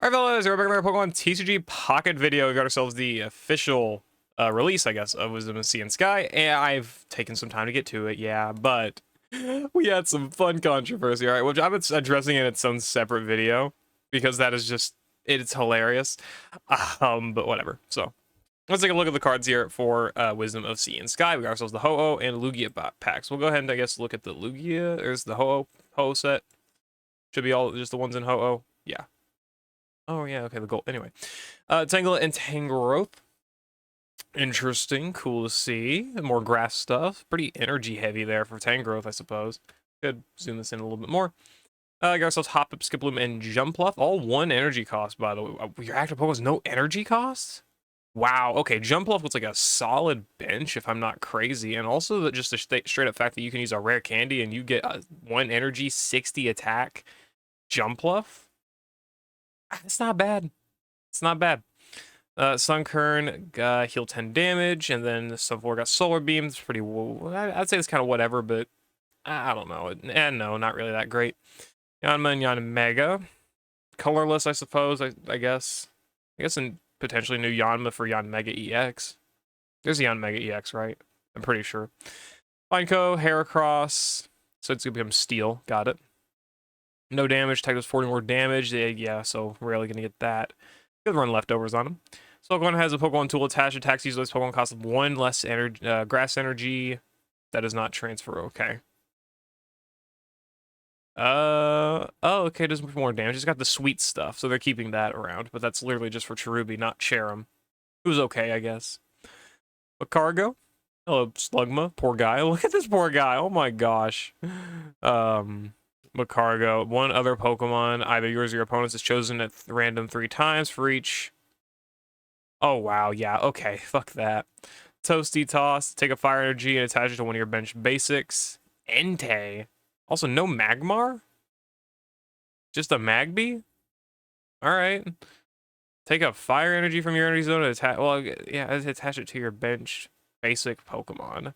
Alright, fellas, we're back with our Pokemon TCG Pocket video. We got ourselves the official release, I guess, of Wisdom of Sea and Sky, and I've taken some time to get to it, yeah, but we had some fun controversy, alright, which I'm addressing in its own separate video, because that is just, it's hilarious, but whatever. So, let's take a look at the cards here for Wisdom of Sea and Sky. We got ourselves the Ho-Oh and Lugia packs. We'll go ahead and, I guess, look at the Lugia. There's the Ho-Oh set. Should be all just the ones in Ho-Oh. Yeah. Oh, yeah, okay, the gold. Anyway. Tangela and Tangrowth. Interesting. Cool to see. More grass stuff. Pretty energy heavy there for Tangrowth, I suppose. Could zoom this in a little bit more. Got ourselves Hoppip, Skiploom, and Jumpluff. All one energy cost, by the way. Your active Pokemon's no energy cost? Wow. Okay, Jumpluff looks like a solid bench, if I'm not crazy. And also just the straight up fact that you can use a rare candy and you get a 1 energy, 60 attack Jumpluff. It's not bad. It's not bad. Sunkern heal 10 damage, and then Sunflower got Solar Beam. It's pretty, I'd say it's kind of whatever, but I don't know. And no, not really that great. Yanma and Yanmega. Colorless, I suppose, I guess. And potentially new Yanma for Yanmega EX. There's a Yanmega EX, right? I'm pretty sure. Pineco, Heracross. So it's going to become Steel. Got it. No damage. Tech does 40 more damage. Yeah, so rarely going to get that. Good run leftovers on him. So Pokemon has a Pokemon tool attached. Attacks use this Pokemon costs 1 less energy, grass energy. That does not transfer. Okay. Oh, okay. Does more damage. It's got the sweet stuff, so they're keeping that around. But that's literally just for Cherubi, not Cherim. Who's okay, I guess. But Cargo. Hello, Slugma. Poor guy. Look at this poor guy. Oh my gosh. Macargo. One other Pokemon, either yours or your opponent's, is chosen at random 3 times for each. Oh, wow. Yeah, okay. Fuck that. Toasty Toss. Take a fire energy and attach it to one of your bench basics. Entei. Also, no Magmar? Just a Magby? Alright. Take a fire energy from your energy zone and attach. Well, yeah, attach it to your bench basic Pokemon.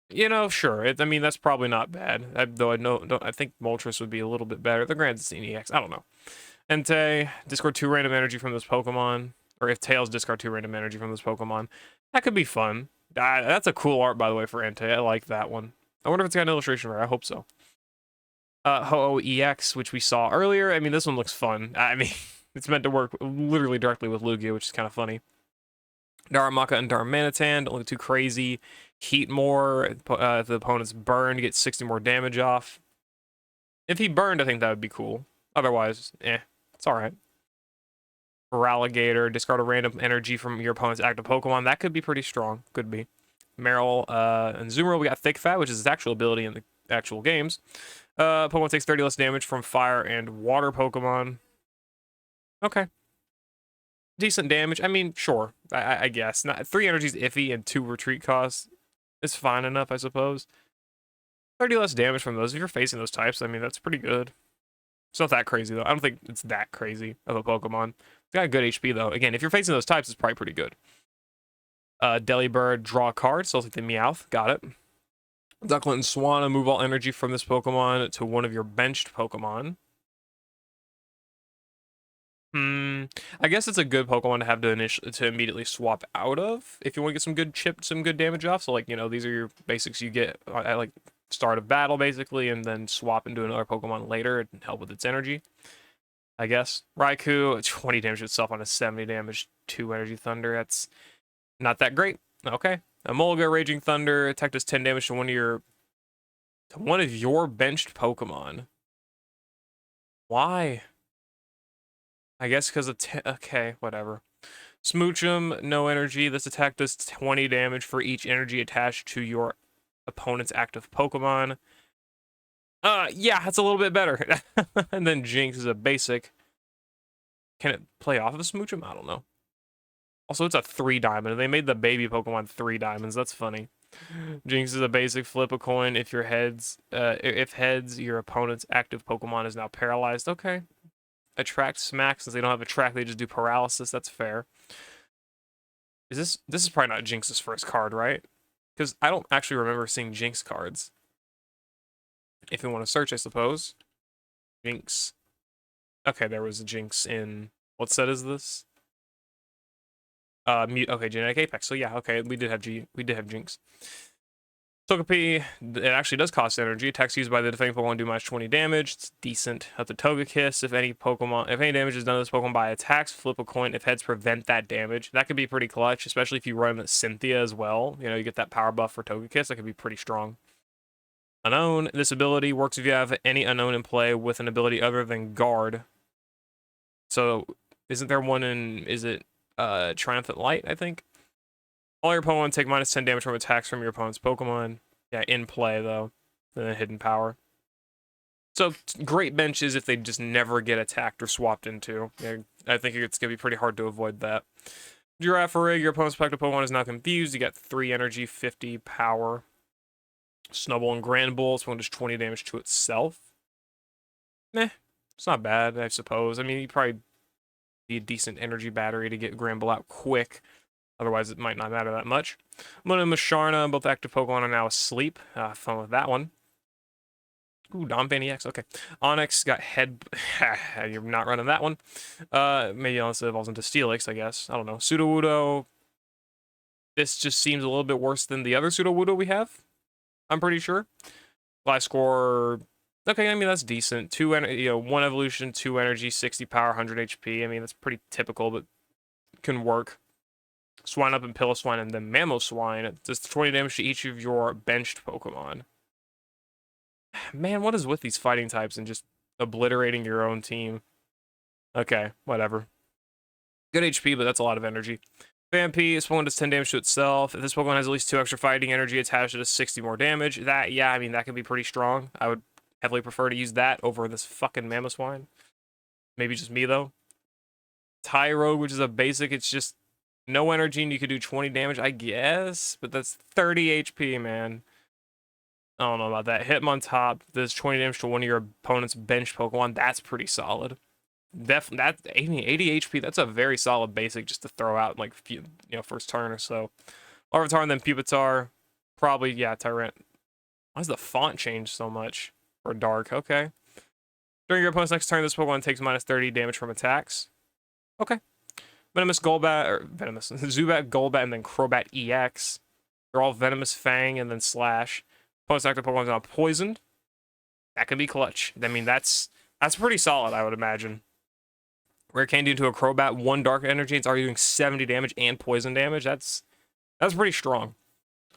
You know, sure. I mean, that's probably not bad. Though I think Moltres would be a little bit better. The Grand EX, I don't know. Entei, discard 2 random energy from this Pokemon. Or if Tails, discard 2 random energy from this Pokemon. That could be fun. That's a cool art, by the way, for Entei. I like that one. I wonder if it's got an illustration rare. I hope so. Ho-Oh EX, which we saw earlier. I mean, this one looks fun. I mean, it's meant to work literally directly with Lugia, which is kind of funny. Darumaka and Darmanitan, don't look too crazy. Heat more, if the opponent's burned, get 60 more damage off. If he burned, I think that would be cool. Otherwise, it's alright. Feraligatr, discard a random energy from your opponent's active Pokemon. That could be pretty strong. Could be. Meryl and Zoomer, we got Thick Fat, which is his actual ability in the actual games. Pokemon takes 30 less damage from fire and water Pokemon. Okay. Decent damage. I mean, sure. I guess. 3 energy's iffy and 2 retreat costs. It's fine enough, I suppose. 30 less damage from those. If you're facing those types, I mean, that's pretty good. It's not that crazy, though. I don't think it's that crazy of a Pokemon. It's got good HP, though. Again, if you're facing those types, it's probably pretty good. Delibird, draw a card. So I'll take the Meowth. Got it. Ducklet and Swanna, move all energy from this Pokemon to one of your benched Pokemon. I guess it's a good Pokemon to have to immediately swap out of if you want to get some good damage off. So like, you know, these are your basics you get at like start of battle basically, and then swap into another Pokemon later and help with its energy. I guess. Raikou, 20 damage itself on a 70 damage 2 energy thunder. That's not that great. Okay. Emolga, Raging Thunder, attack does 10 damage to one of your benched Pokemon. Why? I guess because of okay, whatever. Smoochum, no energy. This attack does 20 damage for each energy attached to your opponent's active Pokemon. Yeah, that's a little bit better. And then Jinx is a basic. Can it play off of Smoochum? I don't know. Also, it's a 3 diamond, and they made the baby Pokemon 3 diamonds. That's funny. Jinx is a basic. Flip a coin. If if heads, your opponent's active Pokemon is now paralyzed. Okay. Attract Smack, since they don't have Attract, they just do Paralysis. That's fair. This is probably not Jinx's first card, right? Because I don't actually remember seeing Jinx cards. If you want to search, I suppose. Jinx. Okay, there was a Jinx in... What set is this? Mute. Okay, Genetic Apex. So yeah, okay, we did have Jinx. Togepi, it actually does cost energy. Attacks used by the defending Pokemon do minus 20 damage. It's decent. At the Togekiss, if any damage is done to this Pokemon by attacks, flip a coin if heads prevent that damage. That could be pretty clutch, especially if you run Cynthia as well. You know, you get that power buff for Togekiss. That could be pretty strong. Unknown. This ability works if you have any unknown in play with an ability other than Guard. So, isn't there one in, is it Triumphant Light, I think? All your Pokemon take minus 10 damage from attacks from your opponent's Pokemon. Yeah, in play, though. And then hidden power. So, great benches if they just never get attacked or swapped into. Yeah, I think it's going to be pretty hard to avoid that. Girafarig, your opponent's effective Pokemon is now confused. You got 3 energy, 50 power. Snubbull and Granbull, this one does 20 damage to itself. Meh, it's not bad, I suppose. I mean, you probably need a decent energy battery to get Granbull out quick. Otherwise, it might not matter that much. Mona and Musharna, both active Pokemon, are now asleep. Fun with that one. Ooh, Domphany X, okay. Onyx got head... You're not running that one. Maybe unless it evolves into Steelix, I guess. I don't know. Sudowoodo. This just seems a little bit worse than the other Sudowoodo we have. I'm pretty sure. Gliscor... Okay, I mean, that's decent. 1 evolution, 2 energy, 60 power, 100 HP. I mean, that's pretty typical, but can work. Swine Up and Piloswine and then Mamoswine. It does 20 damage to each of your benched Pokemon. Man, what is with these fighting types and just obliterating your own team? Okay, whatever. Good HP, but that's a lot of energy. Vampy, this Pokemon does 10 damage to itself. If this Pokemon has at least 2 extra fighting energy attached, it does 60 more damage. That, yeah, I mean, that can be pretty strong. I would heavily prefer to use that over this fucking Mamoswine. Maybe just me, though. Tyrogue, which is a basic, it's just no energy and you could do 20 damage, I guess. But that's 30 HP, man. I don't know about that. Hitmontop does 20 damage to one of your opponent's benched Pokemon. That's pretty solid. Definitely, that 80 HP, that's a very solid basic just to throw out in like, first turn or so. Larvitar and then Pupitar. Probably, yeah, Tyrant. Why does the font change so much? For Dark, okay. During your opponent's next turn, this Pokemon takes minus 30 damage from attacks. Okay. Venomous Zubat, Golbat, and then Crobat EX. They're all Venomous Fang and then Slash. Opponent's active Pokemon is now poisoned. That could be clutch. I mean, that's pretty solid, I would imagine. Rare Candy into a Crobat, 1 dark energy. It's already doing 70 damage and poison damage. That's pretty strong.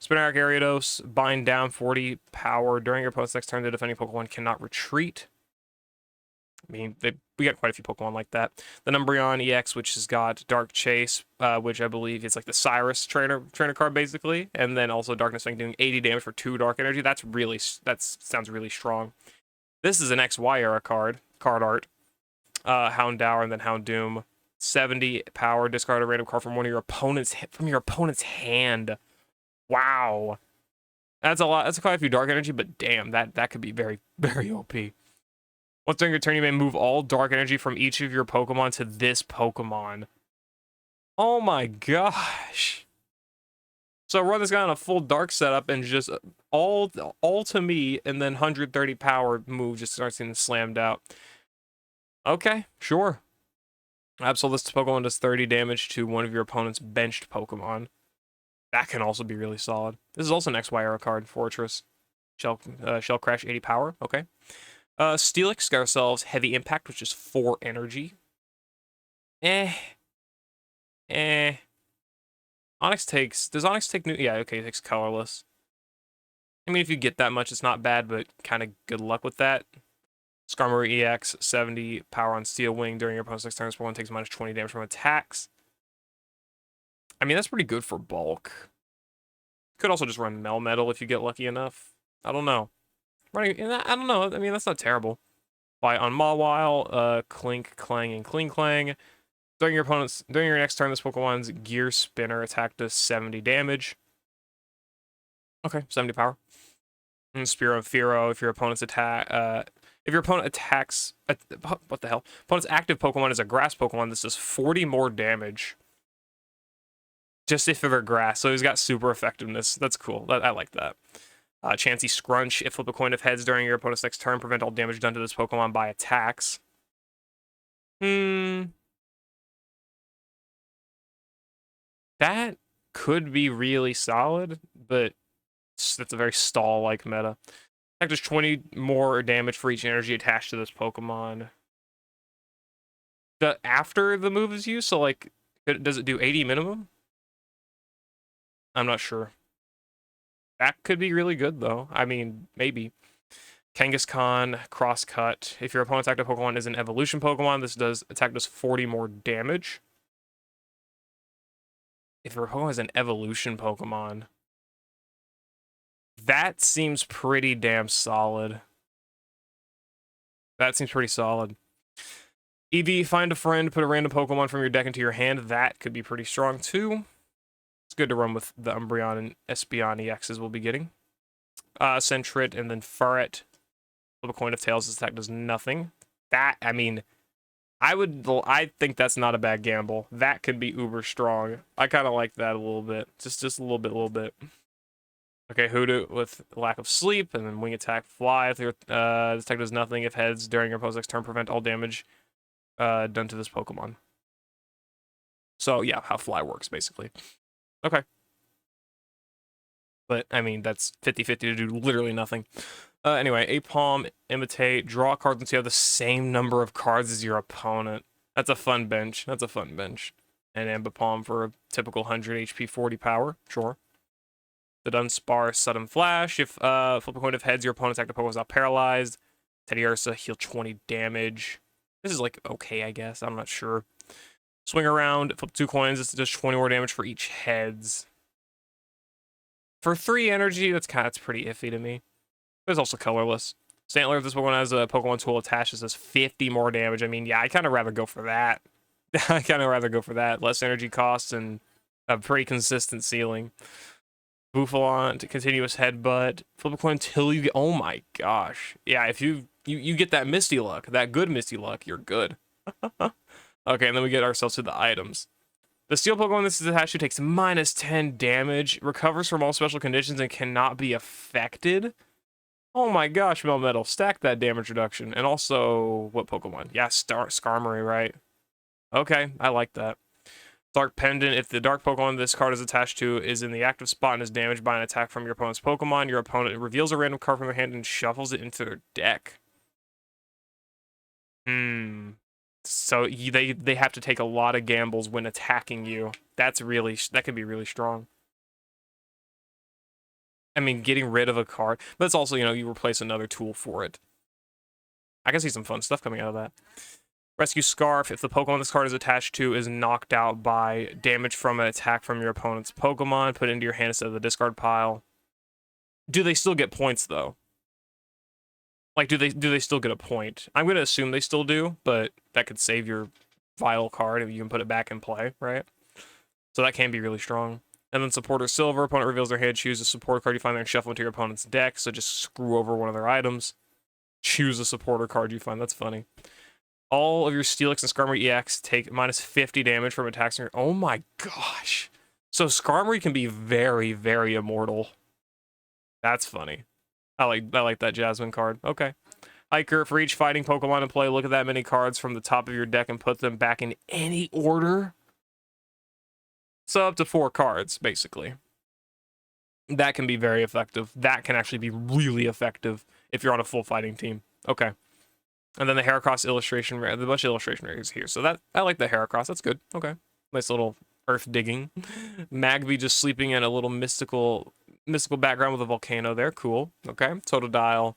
Spinarak Gyarados, bind down 40 power. During your opponent's next turn, the defending Pokemon cannot retreat. I mean, we got quite a few Pokemon like that. The Umbreon EX, which has got Dark Chase, which I believe is like the Cyrus trainer card, basically. And then also Darkness Fang doing 80 damage for 2 dark energy. That sounds really strong. This is an XY era card art. Houndour and then Houndoom. 70 power, discard a random card from your opponent's hand. Wow. That's a lot. That's quite a few dark energy, but damn, that could be very, very OP. Once during your turn, you may move all dark energy from each of your Pokemon to this Pokemon. Oh my gosh. So run this guy on a full dark setup and just all to me, and then 130 power move just starts getting slammed out. Okay, sure. Absol, this Pokemon does 30 damage to one of your opponent's benched Pokemon. That can also be really solid. This is also an XY era card, Fortress. Shell Crash, 80 power, okay. Steelix, got ourselves Heavy Impact, which is 4 energy. Onyx takes, does Onyx take new, yeah, okay, it takes colorless. I mean, if you get that much, it's not bad, but kind of good luck with that. Skarmory EX, 70 power on Steel Wing. During your opponent's next turn, this one takes minus 20 damage from attacks. I mean, that's pretty good for bulk. Could also just run Melmetal if you get lucky enough. I don't know. I don't know. I mean, that's not terrible. Fight on Mawile, Clink, Clang, and Kling Clang. During your next turn, this Pokemon's Gear Spinner attack does 70 damage. Okay, 70 power. And Spearow Fearow, if your opponent's if your opponent attacks, what the hell? Opponent's active Pokemon is a grass Pokemon. This does 40 more damage. Just if they're grass, so he's got super effectiveness. That's cool. I like that. Chansey Scrunch, if flip a coin of heads during your opponent's next turn, prevent all damage done to this Pokemon by attacks. That could be really solid, but that's a very stall-like meta. Attack does 20 more damage for each energy attached to this Pokemon. After the move is used, so like, does it do 80 minimum? I'm not sure. That could be really good though. I mean, maybe. Kangaskhan, Crosscut. If your opponent's active Pokemon is an evolution Pokemon, this attack does 40 more damage. If your Pokemon is an evolution Pokemon, that seems pretty damn solid. That seems pretty solid. EV, find a friend, put a random Pokemon from your deck into your hand. That could be pretty strong too. It's good to run with the Umbreon and Espeon EXs we'll be getting. Sentret and then Ferret. Flip a coin of tails. This attack does nothing. That, I mean, I think that's not a bad gamble. That could be uber strong. I kind of like that a little bit. Just a little bit. Okay, Hoodoo with lack of sleep, and then wing attack, fly. If this attack does nothing if heads during your opponent's next turn, prevent all damage done to this Pokemon. So yeah, how fly works basically. Okay. But I mean, that's 50-50 to do literally nothing. Anyway, Apalm, imitate, draw cards until you have the same number of cards as your opponent. That's a fun bench. That's a fun bench. And Ambipalm for a typical 100 HP, 40 power. Sure. The Dunsparce, Sudden Flash. If flip a coin of heads, your opponent's active Pokemon is not paralyzed. Teddiursa, heal 20 damage. This is like okay, I guess. I'm not sure. Swing around, flip 2 coins. This does 20 more damage for each heads. For 3 energy, that's pretty iffy to me. But it's also colorless. Stantler, if this Pokemon has a Pokemon tool attached, it does 50 more damage. I mean, yeah, I kind of rather go for that. I kind of rather go for that. Less energy costs and a pretty consistent ceiling. Bouffalon to continuous headbutt. Flip a coin until you get. Oh my gosh. Yeah, if you get that Misty Luck, that good Misty Luck, you're good. Okay, and then we get ourselves to the items. The steel Pokemon this is attached to takes minus 10 damage, recovers from all special conditions, and cannot be affected. Oh my gosh, Melmetal, stack that damage reduction. And also, what Pokemon? Yeah, Skarmory, right? Okay, I like that. Dark Pendant, if the dark Pokemon this card is attached to is in the active spot and is damaged by an attack from your opponent's Pokemon, your opponent reveals a random card from their hand and shuffles it into their deck. So they have to take a lot of gambles when attacking you. That could be really strong. I mean, getting rid of a card, but it's also, you replace another tool for it. I can see some fun stuff coming out of that. Rescue Scarf, if the Pokemon this card is attached to is knocked out by damage from an attack from your opponent's Pokemon, put it into your hand instead of the discard pile. Do they still get points, though? Like, do they still get a point? I'm going to assume they still do, but that could save your vital card if you can put it back in play, right? So that can be really strong. And then Supporter Silver, opponent reveals their hand, choose a support card you find there and shuffle into your opponent's deck, so just screw over one of their items. Choose a supporter card you find, that's funny. All of your Steelix and Skarmory EX take minus 50 damage from attacks. Oh my gosh. So Skarmory can be very, very immortal. That's funny. I like that Jasmine card. Okay. Hiker, for each fighting Pokemon in play, look at that many cards from the top of your deck and put them back in any order. So up to 4 cards, basically. That can be very effective. That can actually be really effective if you're on a full fighting team. Okay. And then the Heracross illustration, the bunch of illustration rares here. So that I like the Heracross. That's good. Okay. Nice little earth digging. Magby just sleeping in a little mystical background with a volcano there. Cool. Okay. Totodile.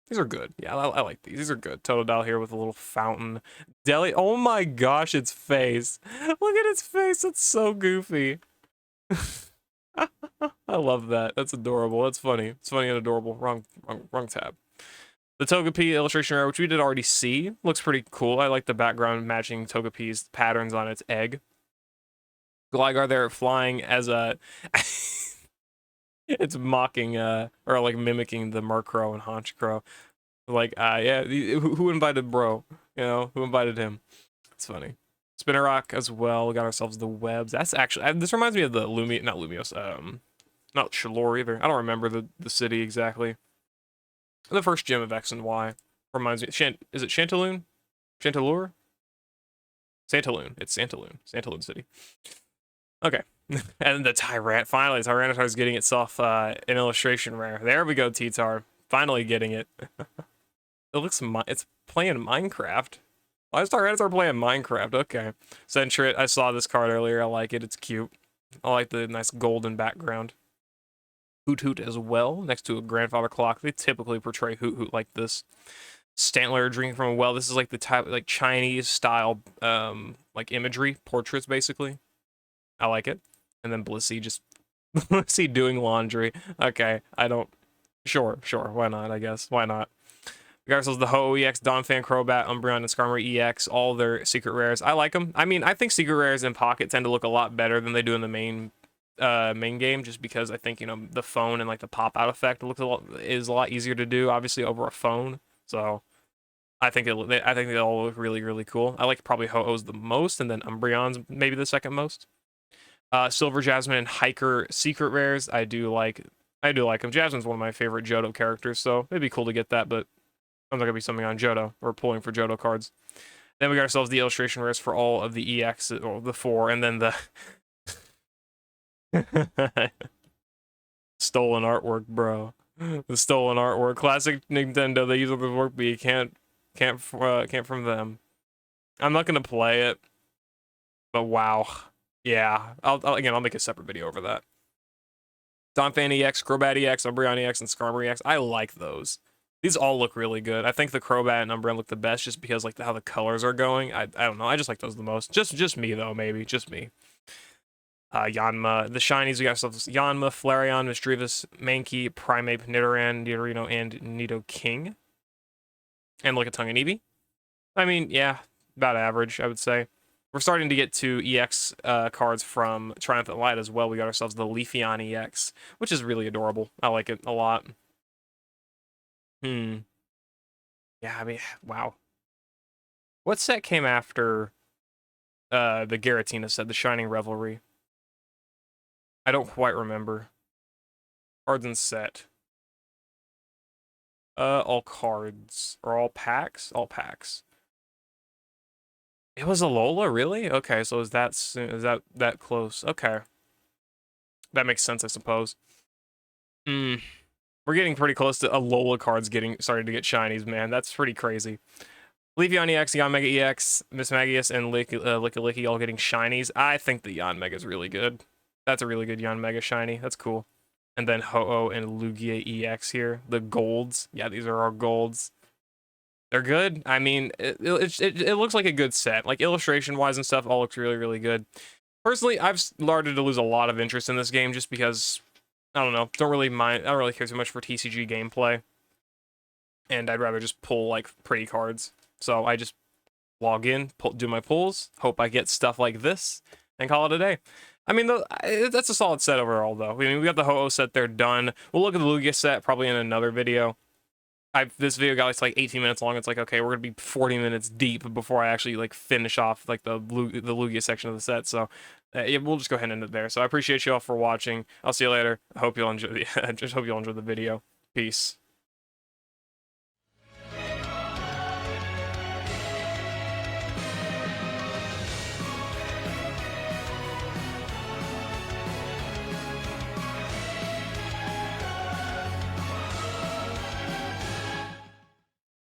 These are good. Yeah, I like these. These are good. Totodile here with a little fountain. Deli. Oh my gosh, its face. Look at its face. It's so goofy. I love that. That's adorable. That's funny. It's funny and adorable. Wrong tab. The Togepi illustration rare, which we did already see, looks pretty cool. I like the background matching Togepi's patterns on its egg. Gligar there flying as a... it's mocking, or like mimicking the Murkrow and Honchkrow. Like, yeah, who invited bro? Who invited him? It's funny. Spinarak as well. We got ourselves the webs. That's actually... This reminds me of the not Lumios, not Shalor either. I don't remember the city exactly. The first gym of X and Y reminds me. Is it Chanteloon? Chantelure? Santaloon. It's Santaloon. Santaloon City. Okay. And the Finally, Tyranitar's getting itself an illustration rare. There we go, TTAR. Finally getting it. It looks it's playing Minecraft. Why is Tyranitar playing Minecraft? Okay. Centrit, I saw this card earlier. I like it. It's cute. I like the nice golden background. Hoot Hoot as well, next to a grandfather clock. They typically portray Hoot Hoot like this. Stantler drinking from a well. This is like the type like Chinese style like imagery, portraits basically. I like it. And then Blissey just Blissey doing laundry. Okay, I don't sure, why not, I guess. Why not? We got ourselves the Ho EX, Donphan, Crobat, Umbreon, and Skarmory EX, all their secret rares. I like them. I mean, I think secret rares in Pocket tend to look a lot better than they do in the main game, just because I think, you know, the phone and like the pop out effect is a lot easier to do, obviously, over a phone. So I think they all look really, really cool. I like probably Ho-Oh's the most, and then Umbreon's maybe the second most. Silver Jasmine and Hiker secret rares. I do like them. Jasmine's one of my favorite Johto characters, so it'd be cool to get that, but I'm not gonna be something on Johto. We're pulling for Johto cards. Then we got ourselves the illustration rares for all of the EX, or the 4, and then the stolen artwork, bro. The stolen artwork. Classic Nintendo. They use all the work, but you can't from them. I'm not gonna play it, but wow. Yeah, I'll make a separate video over that. Donphan EX, Crobat EX, Umbreon EX, and Skarmory EX. I like those. These all look really good. I think the Crobat and Umbreon look the best just because like how the colors are going. I don't know. I just like those the most. Just me though, maybe. Just me. Yanma. The shinies, we got ourselves Yanma, Flareon, Misdreavus, Mankey, Primeape, Nidoran, Nidorino, and Nidoking. And look at Tongue and Eevee. I mean, yeah, about average, I would say. We're starting to get to EX cards from Triumphant Light as well. We got ourselves the Leafeon EX, which is really adorable. I like it a lot. Yeah, I mean, wow. What set came after the Giratina set, the Shining Revelry? I don't quite remember. Cards and set. All cards. Or all packs? All packs. It was a Lola, really? Okay, so is that close? Okay. That makes sense, I suppose. We're getting pretty close to a Lola cards starting to get shinies, man. That's pretty crazy. Leafeon EX, Yanmega EX, Mismagius, and Licky all getting shinies. I think the Yanmega is really good. That's a really good Yanmega shiny. That's cool. And then Ho-Oh and Lugia EX here. The golds. Yeah, these are our golds. They're good. I mean, it looks like a good set. Like, illustration-wise and stuff, all looks really, really good. Personally, I've started to lose a lot of interest in this game just because, I don't know, I don't really care too much for TCG gameplay. And I'd rather just pull, like, pretty cards. So I just log in, do my pulls, hope I get stuff like this, and call it a day. I mean, that's a solid set overall, though. I mean, we got the Ho-Oh set there done. We'll look at the Lugia set probably in another video. This video got like 18 minutes long. It's like, okay, we're gonna be 40 minutes deep before I actually like finish off like the Lugia section of the set. So yeah, we'll just go ahead and end it there. So I appreciate you all for watching. I'll see you later. I hope you'll enjoy. I just hope you'll enjoy the video. Peace.